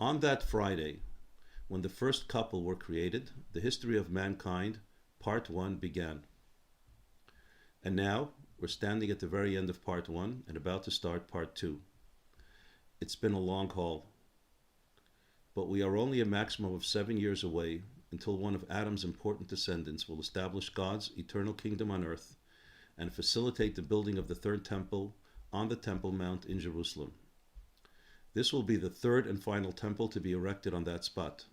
On that Friday, when the first couple were created, the history of mankind, part 1, began. And now, we're standing at the very end of part 1 and about to start part 2. It's been a long haul, but we are only a maximum of 7 years away until one of Adam's important descendants will establish God's eternal kingdom on earth and facilitate the building of the third temple on the Temple Mount in Jerusalem. This will be the third and final temple to be erected on that spot,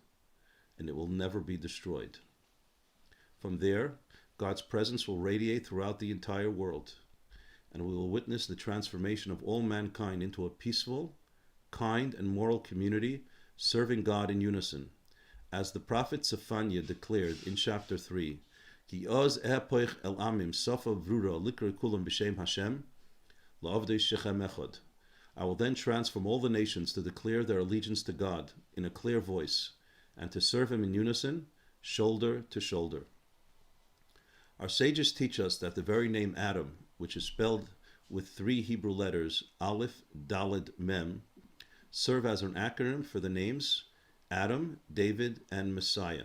and it will never be destroyed. From there, God's presence will radiate throughout the entire world, and we will witness the transformation of all mankind into a peaceful, kind, and moral community serving God in unison. As the prophet Zephaniah declared in chapter 3, Ki oz epoich el amim sofa vrura likra kulam b'shem Hashem, la'avdei shechem echad. I will then transform all the nations to declare their allegiance to God in a clear voice, and to serve Him in unison, shoulder to shoulder. Our sages teach us that the very name Adam, which is spelled with 3 Hebrew letters, Aleph, Daled, Mem, serve as an acronym for the names Adam, David, and Messiah.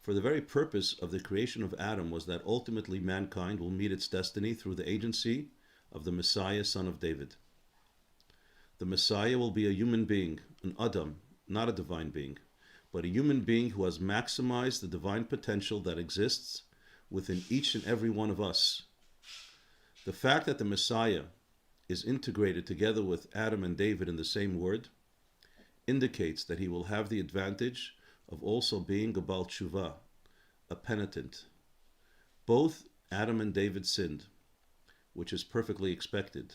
For the very purpose of the creation of Adam was that ultimately mankind will meet its destiny through the agency of the Messiah, son of David. The Messiah will be a human being, an Adam, not a divine being, but a human being who has maximized the divine potential that exists within each and every one of us. The fact that the Messiah is integrated together with Adam and David in the same word indicates that he will have the advantage of also being a Baal Tshuva, a penitent. Both Adam and David sinned, which is perfectly expected.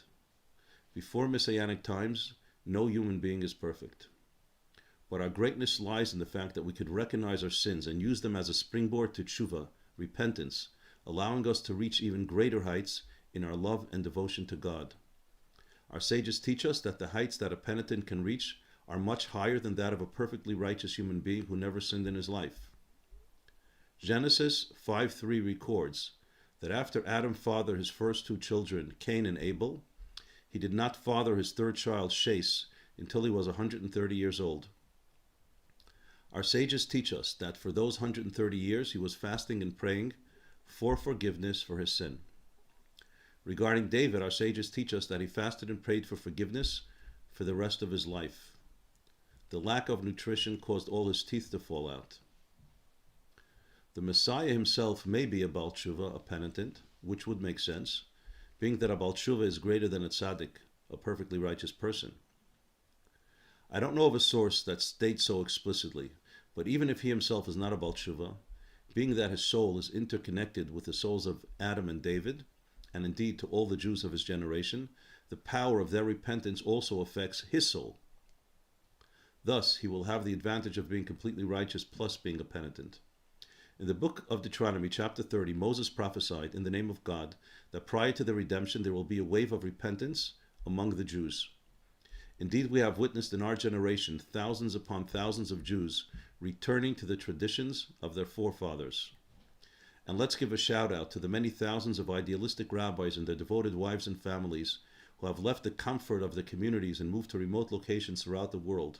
Before Messianic times, no human being is perfect. But our greatness lies in the fact that we could recognize our sins and use them as a springboard to tshuva, repentance, allowing us to reach even greater heights in our love and devotion to God. Our sages teach us that the heights that a penitent can reach are much higher than that of a perfectly righteous human being who never sinned in his life. Genesis 5:3 records that after Adam fathered his first 2 children, Cain and Abel, he did not father his third child, Shais, until he was 130 years old. Our sages teach us that for those 130 years he was fasting and praying for forgiveness for his sin. Regarding David, our sages teach us that he fasted and prayed for forgiveness for the rest of his life. The lack of nutrition caused all his teeth to fall out. The Messiah himself may be a Baal Tshuva, a penitent, which would make sense, being that a Baal Tshuva is greater than a tzaddik, a perfectly righteous person. I don't know of a source that states so explicitly, but even if he himself is not a Baal Tshuva, being that his soul is interconnected with the souls of Adam and David, and indeed to all the Jews of his generation, the power of their repentance also affects his soul. Thus, he will have the advantage of being completely righteous plus being a penitent. In the book of Deuteronomy, chapter 30, Moses prophesied in the name of God that prior to the redemption there will be a wave of repentance among the Jews. Indeed, we have witnessed in our generation thousands upon thousands of Jews returning to the traditions of their forefathers. And let's give a shout out to the many thousands of idealistic rabbis and their devoted wives and families who have left the comfort of their communities and moved to remote locations throughout the world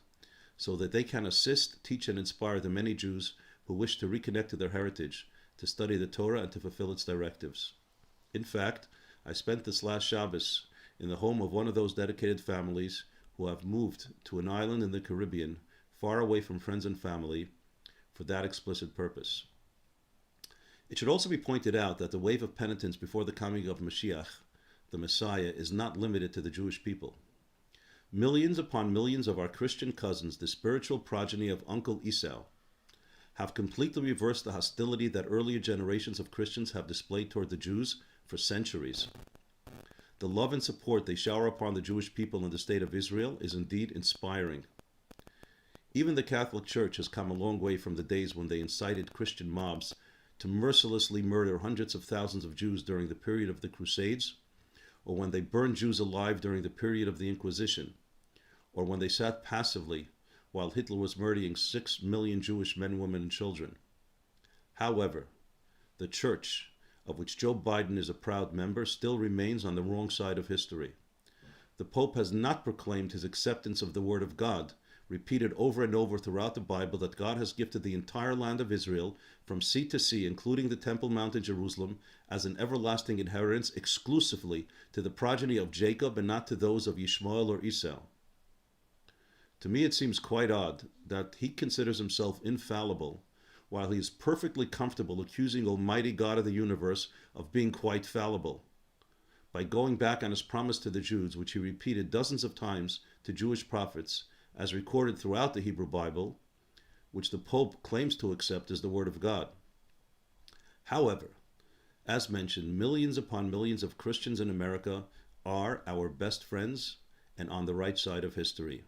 so that they can assist, teach, and inspire the many Jews who wish to reconnect to their heritage, to study the Torah, and to fulfill its directives. In fact, I spent this last Shabbos in the home of one of those dedicated families who have moved to an island in the Caribbean, far away from friends and family, for that explicit purpose. It should also be pointed out that the wave of penitence before the coming of Mashiach, the Messiah, is not limited to the Jewish people. Millions upon millions of our Christian cousins, the spiritual progeny of Uncle Esau, have completely reversed the hostility that earlier generations of Christians have displayed toward the Jews for centuries. The love and support they shower upon the Jewish people in the state of Israel is indeed inspiring. Even the Catholic Church has come a long way from the days when they incited Christian mobs to mercilessly murder hundreds of thousands of Jews during the period of the Crusades, or when they burned Jews alive during the period of the Inquisition, or when they sat passively while Hitler was murdering 6 million Jewish men, women, and children. However, the Church, of which Joe Biden is a proud member, still remains on the wrong side of history. The Pope has not proclaimed his acceptance of the Word of God, repeated over and over throughout the Bible that God has gifted the entire land of Israel from sea to sea, including the Temple Mount in Jerusalem, as an everlasting inheritance exclusively to the progeny of Jacob and not to those of Yishmael or Esau. To me, it seems quite odd that he considers himself infallible, while he is perfectly comfortable accusing Almighty God of the universe of being quite fallible. By going back on his promise to the Jews, which he repeated dozens of times to Jewish prophets, as recorded throughout the Hebrew Bible, which the Pope claims to accept as the Word of God. However, as mentioned, millions upon millions of Christians in America are our best friends and on the right side of history.